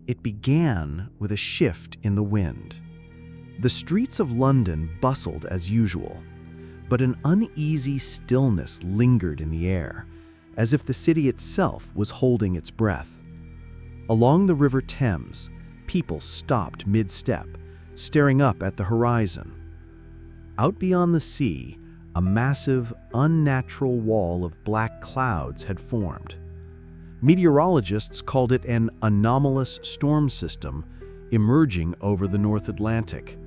It began with a shift in the wind. The streets of London bustled as usual, but an uneasy stillness lingered in the air, as if the city itself was holding its breath. Along the River Thames, people stopped mid-step, staring up at the horizon. Out beyond the sea, a massive, unnatural wall of black clouds had formed. Meteorologists called it an anomalous storm system emerging over the North Atlantic.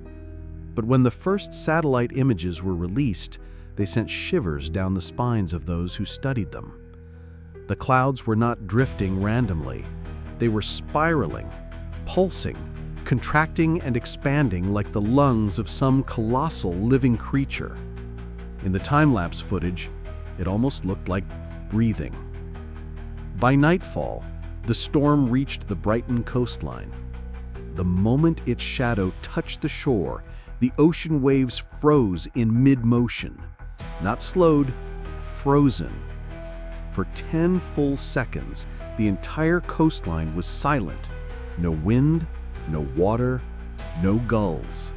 But when the first satellite images were released, they sent shivers down the spines of those who studied them. The clouds were not drifting randomly. They were spiraling, pulsing, contracting and expanding like the lungs of some colossal living creature. In the time-lapse footage, it almost looked like breathing. By nightfall, the storm reached the Brighton coastline. The moment its shadow touched the shore, the ocean waves froze in mid-motion. Not slowed, frozen. For 10 full seconds, the entire coastline was silent. No wind, no water, no gulls.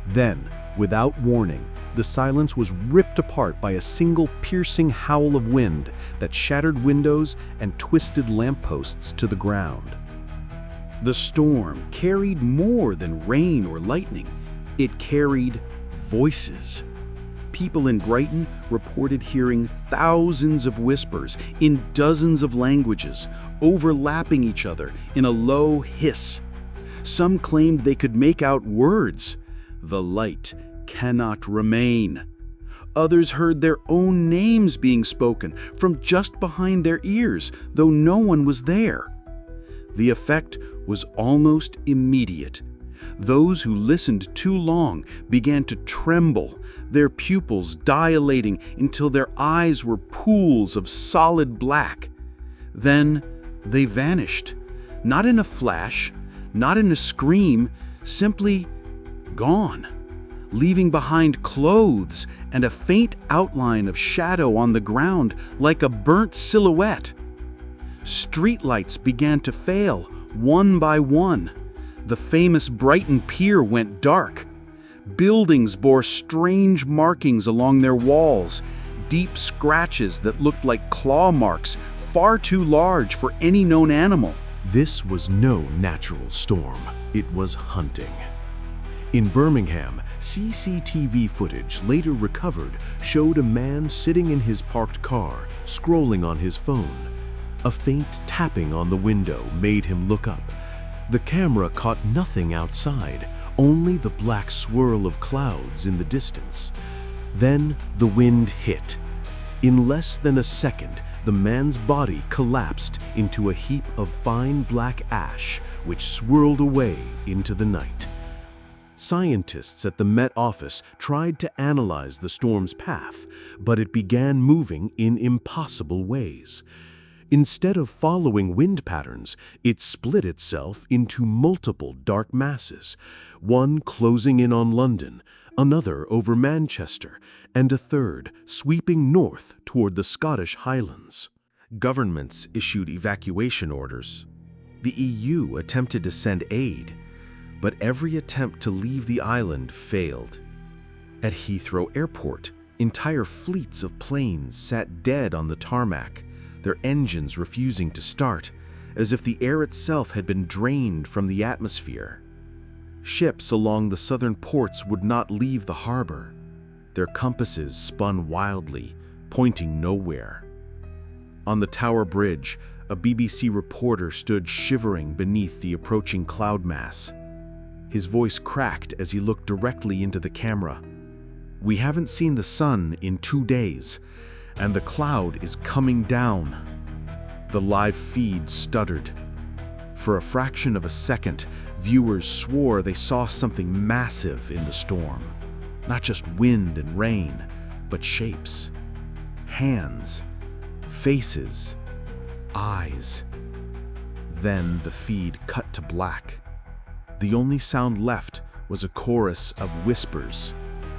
Then, without warning, the silence was ripped apart by a single piercing howl of wind that shattered windows and twisted lampposts to the ground. The storm carried more than rain or lightning. It carried voices. People in Brighton reported hearing thousands of whispers in dozens of languages, overlapping each other in a low hiss. Some claimed they could make out words. The light cannot remain. Others heard their own names being spoken from just behind their ears, though no one was there. The effect was almost immediate. Those who listened too long began to tremble, their pupils dilating until their eyes were pools of solid black. Then they vanished, not in a flash, not in a scream, simply gone, leaving behind clothes and a faint outline of shadow on the ground like a burnt silhouette. Streetlights began to fail, one by one. The famous Brighton pier went dark. Buildings bore strange markings along their walls, deep scratches that looked like claw marks, far too large for any known animal. This was no natural storm. It was hunting. In Birmingham, CCTV footage later recovered showed a man sitting in his parked car, scrolling on his phone. A faint tapping on the window made him look up. The camera caught nothing outside, only the black swirl of clouds in the distance. Then the wind hit. In less than a second, the man's body collapsed into a heap of fine black ash, which swirled away into the night. Scientists at the Met Office tried to analyze the storm's path, but it began moving in impossible ways. Instead of following wind patterns, it split itself into multiple dark masses, one closing in on London, another over Manchester, and a third sweeping north toward the Scottish Highlands. Governments issued evacuation orders. The EU attempted to send aid, but every attempt to leave the island failed. At Heathrow Airport, entire fleets of planes sat dead on the tarmac, their engines refusing to start, as if the air itself had been drained from the atmosphere. Ships along the southern ports would not leave the harbor. Their compasses spun wildly, pointing nowhere. On the Tower Bridge, a BBC reporter stood shivering beneath the approaching cloud mass. His voice cracked as he looked directly into the camera. "We haven't seen the sun in 2 days, and the cloud is coming down." The live feed stuttered. For a fraction of a second, viewers swore they saw something massive in the storm. Not just wind and rain, but shapes. Hands, faces, eyes. Then the feed cut to black. The only sound left was a chorus of whispers,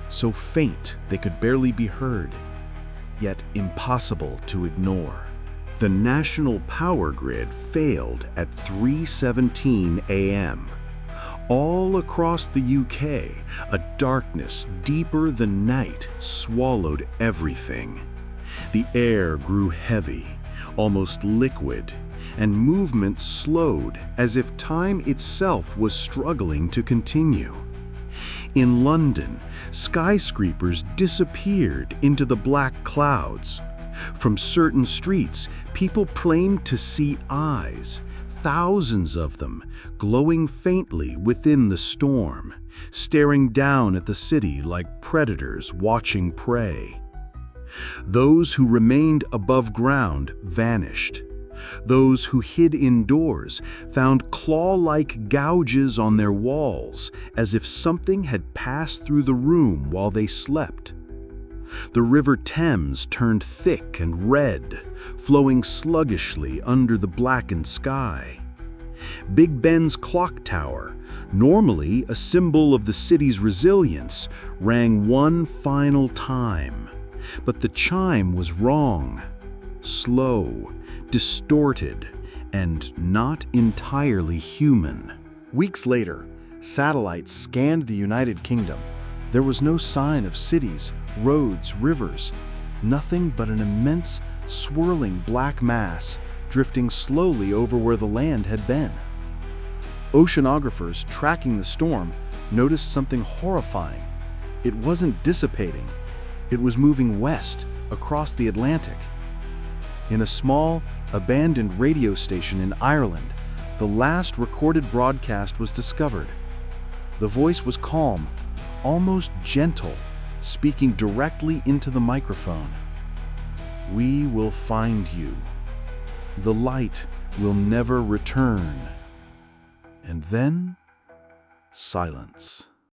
so faint they could barely be heard, yet impossible to ignore. The national power grid failed at 3:17 a.m. All across the UK, a darkness deeper than night swallowed everything. The air grew heavy, almost liquid, and movement slowed as if time itself was struggling to continue. In London, skyscrapers disappeared into the black clouds. From certain streets, people claimed to see eyes, thousands of them, glowing faintly within the storm, staring down at the city like predators watching prey. Those who remained above ground vanished. Those who hid indoors found claw-like gouges on their walls, as if something had passed through the room while they slept. The River Thames turned thick and red, flowing sluggishly under the blackened sky. Big Ben's clock tower, normally a symbol of the city's resilience, rang one final time. But the chime was wrong, slow, distorted, and not entirely human. Weeks later, satellites scanned the United Kingdom. There was no sign of cities, roads, rivers, nothing but an immense, swirling black mass drifting slowly over where the land had been. Oceanographers tracking the storm noticed something horrifying. It wasn't dissipating. It was moving west across the Atlantic. In a small, abandoned radio station in Ireland, the last recorded broadcast was discovered. The voice was calm, almost gentle, speaking directly into the microphone. "We will find you. The light will never return." And then, silence.